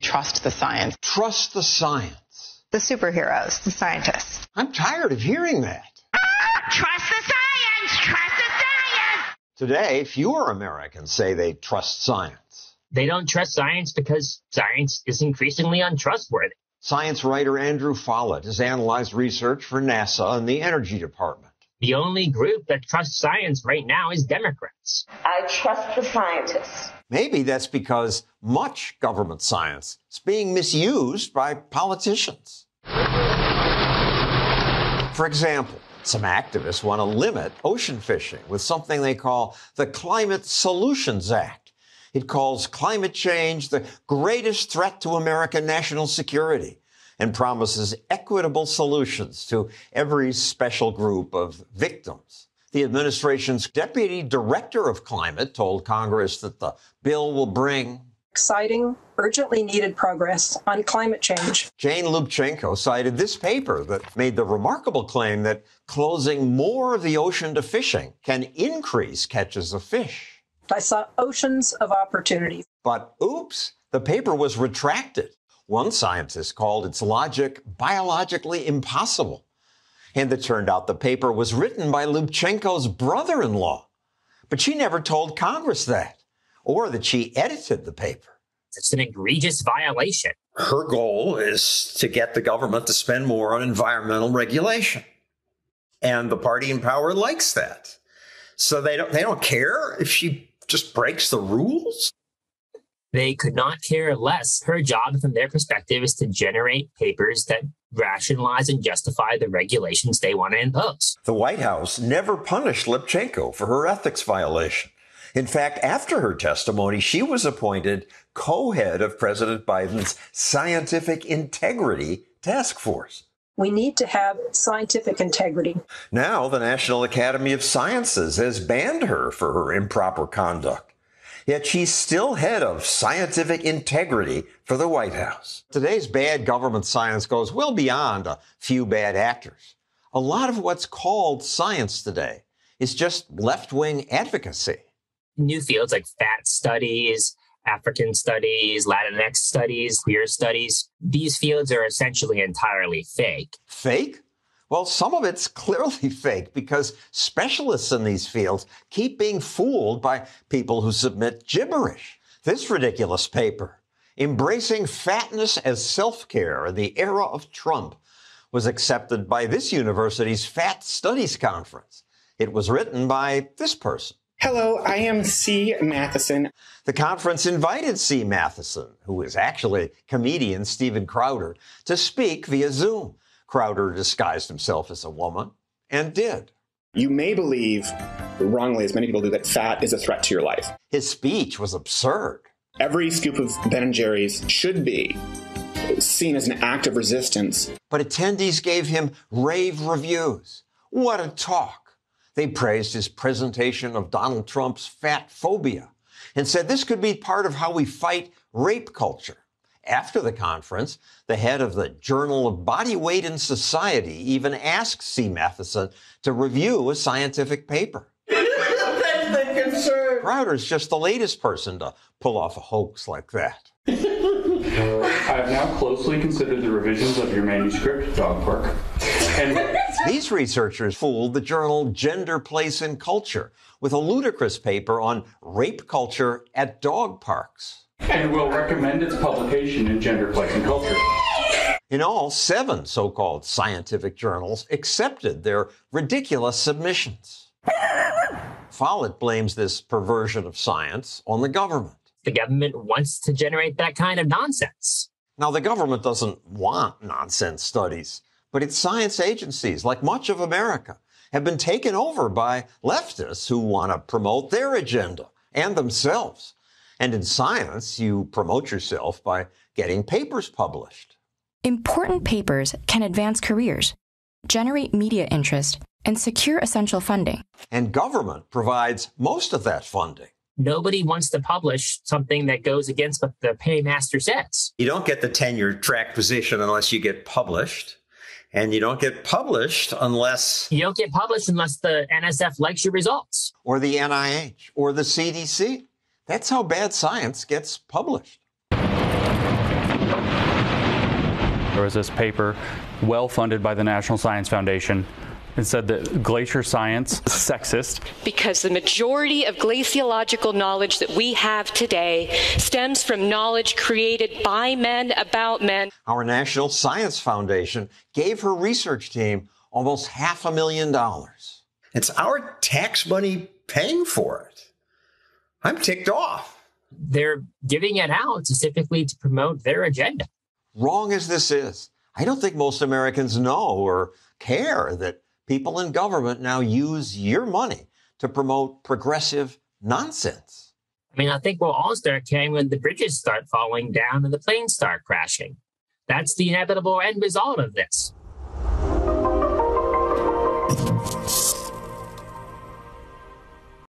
Trust the science. Trust the science. The superheroes, the scientists. I'm tired of hearing that. Trust the science! Trust the science! Today, fewer Americans say they trust science. They don't trust science because science is increasingly untrustworthy. Science writer Andrew Follett has analyzed research for NASA and the Energy Department. The only group that trusts science right now is Democrats. I trust the scientists. Maybe that's because much government science is being misused by politicians. For example, some activists want to limit ocean fishing with something they call the Climate Solutions Act. It calls climate change the greatest threat to American national security and promises equitable solutions to every special group of victims. The administration's deputy director of climate told Congress that the bill will bring exciting, urgently needed progress on climate change. Jane Lubchenco cited this paper that made the remarkable claim that closing more of the ocean to fishing can increase catches of fish. I saw oceans of opportunity. But oops, the paper was retracted. One scientist called its logic biologically impossible. And it turned out the paper was written by Lubchenco's brother-in-law. But she never told Congress that, or that she edited the paper. It's an egregious violation. Her goal is to get the government to spend more on environmental regulation. And the party in power likes that. So they don't care if she just breaks the rules. They could not care less. Her job, from their perspective, is to generate papers that rationalize and justify the regulations they want to impose. The White House never punished Lubchenco for her ethics violation. In fact, after her testimony, she was appointed co-head of President Biden's Scientific Integrity Task Force. We need to have scientific integrity. Now, the National Academy of Sciences has banned her for her improper conduct. Yet she's still head of scientific integrity for the White House. Today's bad government science goes well beyond a few bad actors. A lot of what's called science today is just left-wing advocacy. New fields like fat studies, African studies, Latinx studies, queer studies, these fields are essentially entirely fake. Fake? Well, some of it's clearly fake because specialists in these fields keep being fooled by people who submit gibberish. This ridiculous paper, Embracing Fatness as Self-Care in the Era of Trump, was accepted by this university's Fat Studies Conference. It was written by this person. Hello, I am C. Matheson. The conference invited C. Matheson, who is actually comedian Steven Crowder, to speak via Zoom. Crowder disguised himself as a woman and did. You may believe, wrongly as many people do, that fat is a threat to your life. His speech was absurd. Every scoop of Ben & Jerry's should be seen as an act of resistance. But attendees gave him rave reviews. What a talk. They praised his presentation of Donald Trump's fat phobia and said this could be part of how we fight rape culture. After the conference, the head of the Journal of Body Weight and Society even asked C. Matheson to review a scientific paper. That's the concern. Crowder's just the latest person to pull off a hoax like that. I have now closely considered the revisions of your manuscript, Dog Park. And these researchers fooled the journal Gender, Place, and Culture with a ludicrous paper on rape culture at dog parks. And will recommend its publication in Gender, Place, and Culture. In all, 7 so-called scientific journals accepted their ridiculous submissions. Follett blames this perversion of science on the government. The government wants to generate that kind of nonsense. Now, the government doesn't want nonsense studies, but its science agencies, like much of America, have been taken over by leftists who want to promote their agenda and themselves. And in science, you promote yourself by getting papers published. Important papers can advance careers, generate media interest, and secure essential funding. And government provides most of that funding. Nobody wants to publish something that goes against what the paymaster says. You don't get the tenure track position unless you get published. And you don't get published unless... You don't get published unless the NSF likes your results. Or the NIH, or the CDC. That's how bad science gets published. There was this paper well funded by the National Science Foundation. It said that glacier science is sexist. Because the majority of glaciological knowledge that we have today stems from knowledge created by men about men. Our National Science Foundation gave her research team almost $500,000. It's our tax money paying for it. I'm ticked off. They're giving it out specifically to promote their agenda. Wrong as this is, I don't think most Americans know or care that people in government now use your money to promote progressive nonsense. I mean, I think we'll all start caring when the bridges start falling down and the planes start crashing. That's the inevitable end result of this.